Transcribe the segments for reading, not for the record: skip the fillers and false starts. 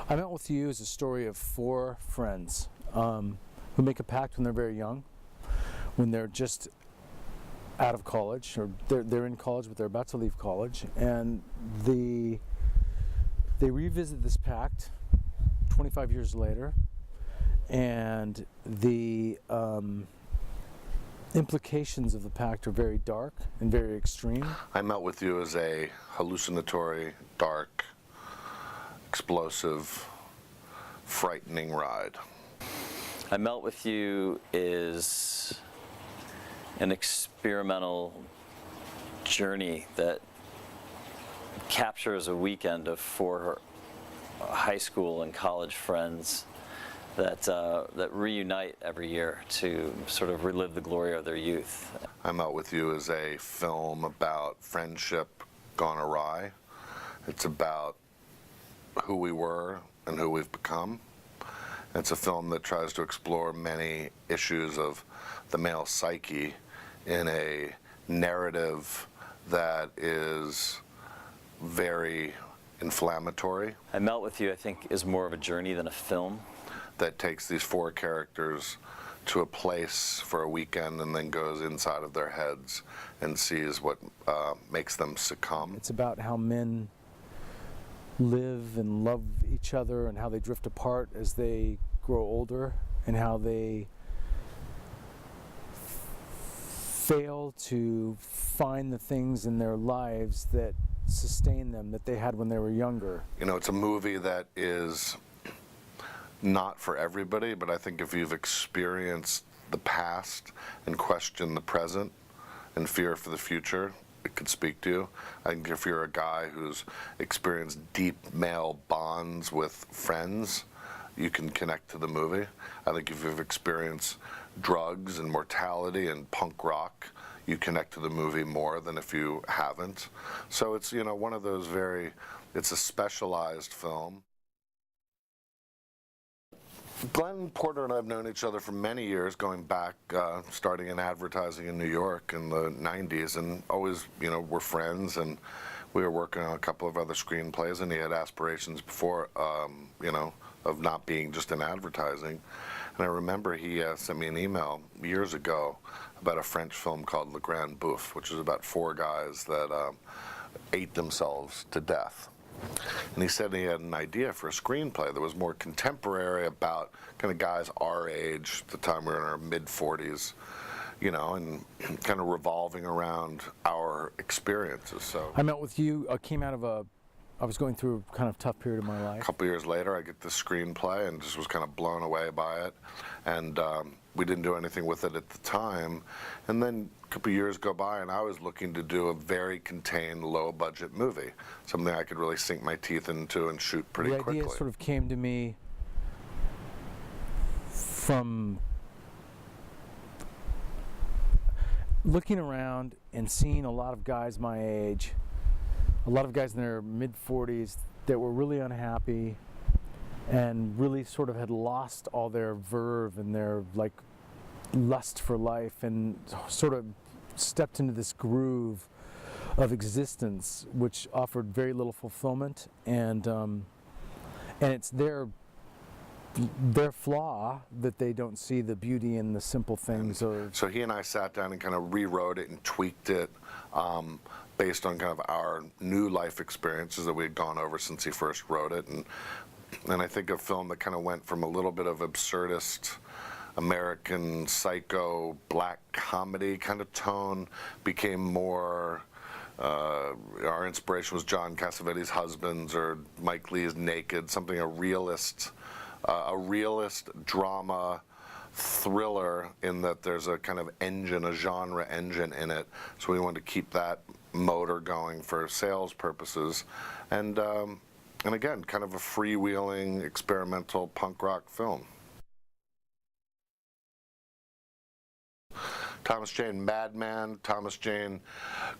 I Met With You is a story of four friends who make a pact when they're very young, when they're just out of college, or they're in college but they're about to leave college, and they revisit this pact 25 years later, and the implications of the pact are very dark and very extreme. I Met With You is a hallucinatory, dark, explosive, frightening ride. I Met With You is an experimental journey that captures a weekend of four high school and college friends that reunite every year to sort of relive the glory of their youth. I Met With You is a film about friendship gone awry. It's about who we were and who we've become. It's a film that tries to explore many issues of the male psyche in a narrative that is very inflammatory. I Met With You, I think, is more of a journey than a film. That takes these four characters to a place for a weekend and then goes inside of their heads and sees what makes them succumb. It's about how men live and love each other and how they drift apart as they grow older, and how they fail to find the things in their lives that sustain them that they had when they were younger. You know, it's a movie that is not for everybody, but I think if you've experienced the past and questioned the present and fear for the future, it could speak to you. I think if you're a guy who's experienced deep male bonds with friends, you can connect to the movie. I think if you've experienced drugs and mortality and punk rock, you connect to the movie more than if you haven't. So it's, you know, one of those it's a specialized film. Glenn Porter and I have known each other for many years, going back, starting in advertising in New York in the 90s, and always, you know, we're friends, and we were working on a couple of other screenplays, and he had aspirations before, you know, of not being just in advertising. And I remember he sent me an email years ago about a French film called Le Grand Bouffe, which was about four guys that ate themselves to death. And he said he had an idea for a screenplay that was more contemporary, about kind of guys our age, at the time we were in our mid-40s, you know, and kind of revolving around our experiences. So I Met With You came out of I was going through a kind of tough period of my life. A couple years later, I get this screenplay and just was kind of blown away by it. And we didn't do anything with it at the time. And then a couple years go by, and I was looking to do a very contained, low-budget movie, something I could really sink my teeth into and shoot pretty quickly. The idea sort of came to me from looking around and seeing a lot of guys my age, a lot of guys in their mid-40s that were really unhappy and really sort of had lost all their verve and their like lust for life, and sort of stepped into this groove of existence which offered very little fulfillment, and it's their flaw that they don't see the beauty in the simple things. So he and I sat down and kind of rewrote it and tweaked it based on kind of our new life experiences that we had gone over since he first wrote it, and I think a film that kind of went from a little bit of absurdist American Psycho black comedy kind of tone, became more our inspiration was John Cassavetes' Husbands or Mike Leigh's Naked, something a realist drama thriller, in that there's a kind of engine, a genre engine in it. So we wanted to keep that motor going for sales purposes, and again, kind of a freewheeling experimental punk rock film. Thomas Jane, madman. Thomas Jane,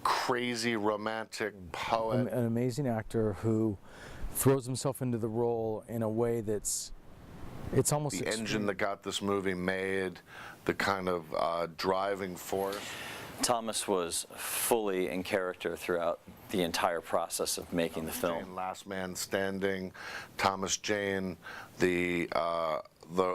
crazy romantic poet. An amazing actor who throws himself into the role in a way that's, it's almost the engine that got this movie made, the kind of driving force. Thomas was fully in character throughout the entire process of making the film. Jane, Last Man Standing, Thomas Jane, the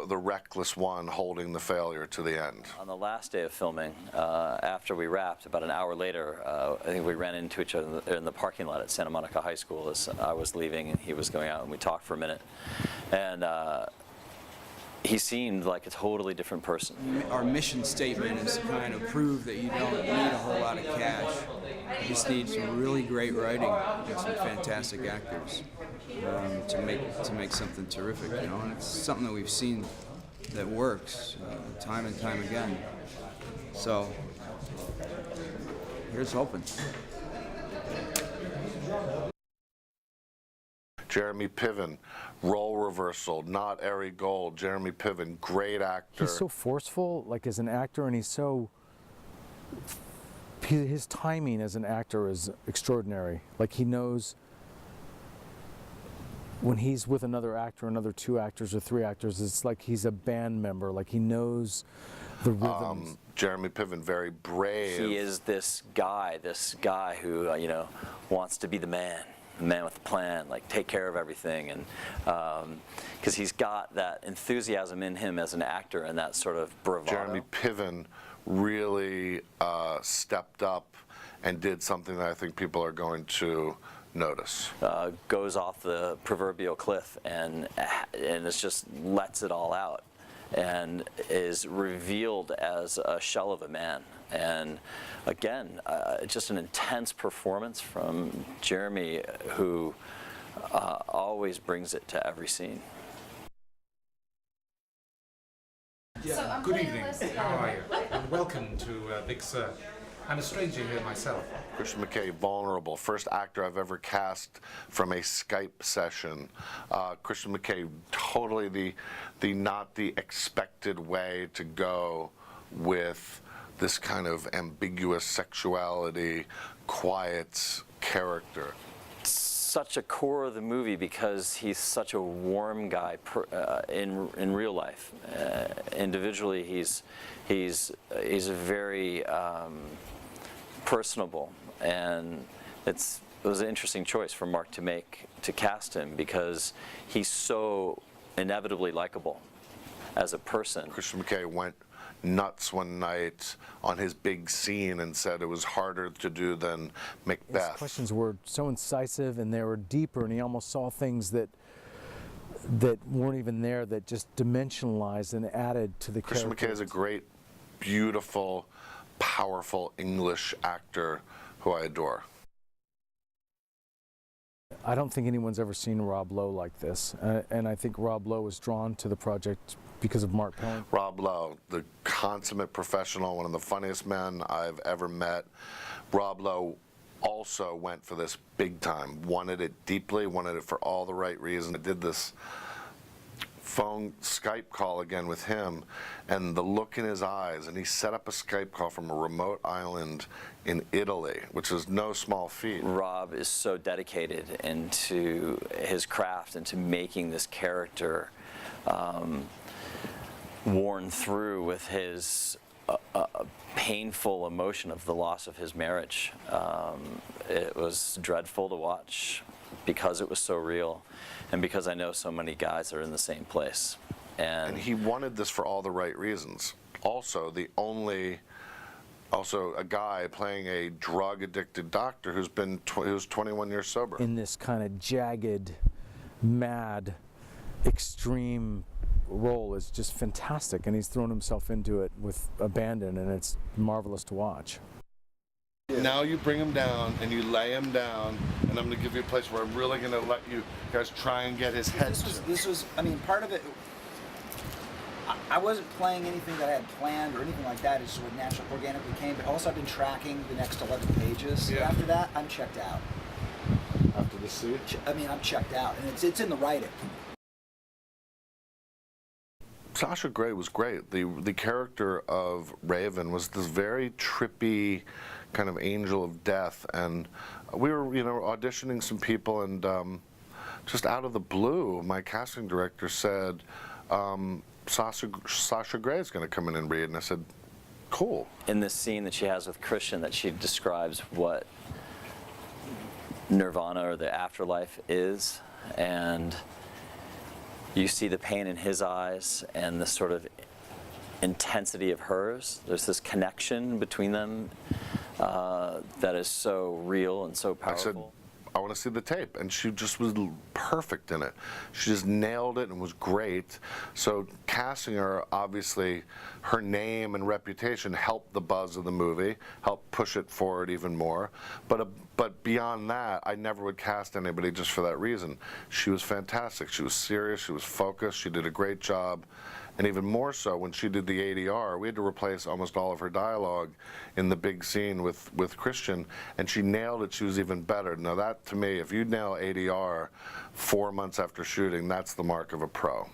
reckless one holding the failure to the end. On the last day of filming, after we wrapped, about an hour later, I think we ran into each other in the parking lot at Santa Monica High School as I was leaving and he was going out, and we talked for a minute. And he seemed like a totally different person. Our mission statement is to kind of prove that you don't need a whole lot of cash. You just need some really great writing and some fantastic actors to make something terrific, you know. And it's something that we've seen that works time and time again. So here's hoping. Jeremy Piven, role reversal, not Ari Gold. Jeremy Piven, great actor. He's so forceful, like as an actor, and he's so. His timing as an actor is extraordinary. Like he knows when he's with another actor, another two actors or three actors, it's like he's a band member. Like he knows the rhythms. Jeremy Piven, very brave. He is this guy who wants to be the man with the plan, like take care of everything, and because he's got that enthusiasm in him as an actor and that sort of bravado. Jeremy Piven really stepped up and did something that I think people are going to notice. Goes off the proverbial cliff and it's just lets it all out and is revealed as a shell of a man. And again, just an intense performance from Jeremy, who always brings it to every scene. Yeah, good evening. How are you? And welcome to Big Sur. I'm a stranger here myself. Christian McKay, vulnerable. First actor I've ever cast from a Skype session. Christian McKay, totally the not the expected way to go with this kind of ambiguous sexuality, quiet character. Such a core of the movie because he's such a warm guy in real life. Individually, he's very personable, and it was an interesting choice for Mark to cast him because he's so inevitably likable as a person. Christian McKay went nuts one night on his big scene and said it was harder to do than Macbeth. His questions were so incisive and they were deeper, and he almost saw things that weren't even there, that just dimensionalized and added to the character. Christian McKay is a great, beautiful, powerful English actor who I adore. I don't think anyone's ever seen Rob Lowe like this, and I think Rob Lowe was drawn to the project because of Mark Pelling. Rob Lowe, the consummate professional, one of the funniest men I've ever met. Rob Lowe also went for this big time, wanted it deeply, wanted it for all the right reasons. I did this phone Skype call again with him, and the look in his eyes, and he set up a Skype call from a remote island in Italy, which is no small feat. Rob is so dedicated into his craft and to making this character worn through with his painful emotion of the loss of his marriage. It was dreadful to watch because it was so real, and because I know so many guys are in the same place. And he wanted this for all the right reasons. Also, a guy playing a drug-addicted doctor who's 21 years sober. In this kind of jagged, mad, extreme role is just fantastic, and he's thrown himself into it with abandon, and it's marvelous to watch. Now you bring him down and you lay him down, and I'm going to give you a place where I'm really going to let you guys try and get his head. This was, I mean, part of it, I wasn't playing anything that I had planned or anything like that. It just naturally, organically came, but also I've been tracking the next 11 pages. Yeah. After that, I'm checked out. After the scene? I mean, I'm checked out, and it's in the writing. Sasha Grey was great. The character of Raven was this very trippy kind of angel of death, and we were, auditioning some people, and just out of the blue, my casting director said, Sasha Grey is going to come in and read, and I said, cool. in this scene that she has with Christian, that she describes what nirvana or the afterlife is, and you see the pain in his eyes and the sort of intensity of hers. There's this connection between them that is so real and so I said, powerful. I want to see the tape, and she just was perfect in it. She just nailed it and was great. So casting her, obviously, her name and reputation helped the buzz of the movie, helped push it forward even more. But beyond that, I never would cast anybody just for that reason. She was fantastic. She was serious. She was focused. She did a great job. And even more so, when she did the ADR, we had to replace almost all of her dialogue in the big scene with Christian, and she nailed it. She was even better. Now that, to me, if you nail ADR 4 months after shooting, that's the mark of a pro.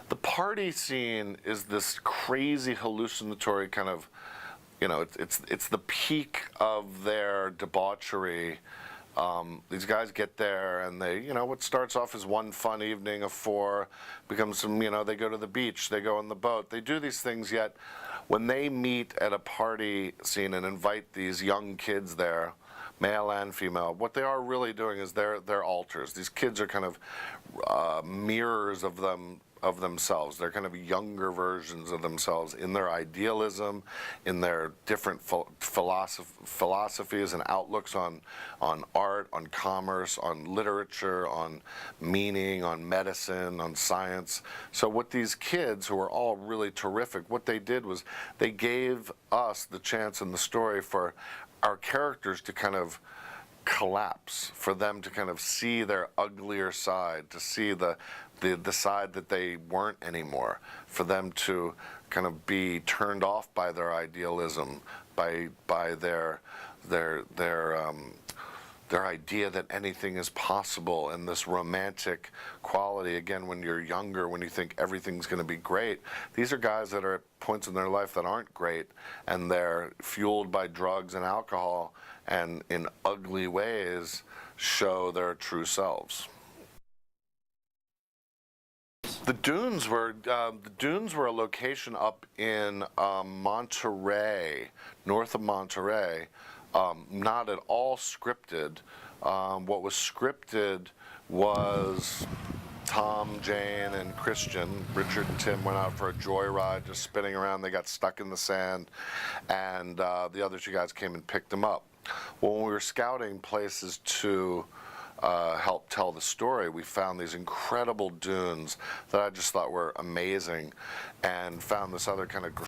The party scene is this crazy hallucinatory kind of, you know, it's the peak of their debauchery. These guys get there, and they, you know, what starts off as one fun evening of 4 becomes some, you know, they go to the beach, they go on the boat, they do these things, yet when they meet at a party scene and invite these young kids there, male and female, what they are really doing is they're altars. These kids are kind of mirrors of themselves. They're kind of younger versions of themselves in their idealism, in their different philosophies and outlooks on art, on commerce, on literature, on meaning, on medicine, on science. So what these kids, who are all really terrific, what they did was they gave us the chance in the story for our characters to kind of collapse, for them to kind of see their uglier side, to see the side that they weren't anymore, for them to kind of be turned off by their idealism, by their idea that anything is possible, and this romantic quality. Again, when you're younger, when you think everything's going to be great, these are guys that are at points in their life that aren't great, and they're fueled by drugs and alcohol, and in ugly ways show their true selves. The dunes were a location up in Monterey, north of Monterey. Not at all scripted. What was scripted was Tom, Jane, and Christian. Richard and Tim went out for a joyride, just spinning around. They got stuck in the sand, and the other 2 guys came and picked them up. Well, when we were scouting places to help tell the story, we found these incredible dunes that I just thought were amazing, and found this other kind of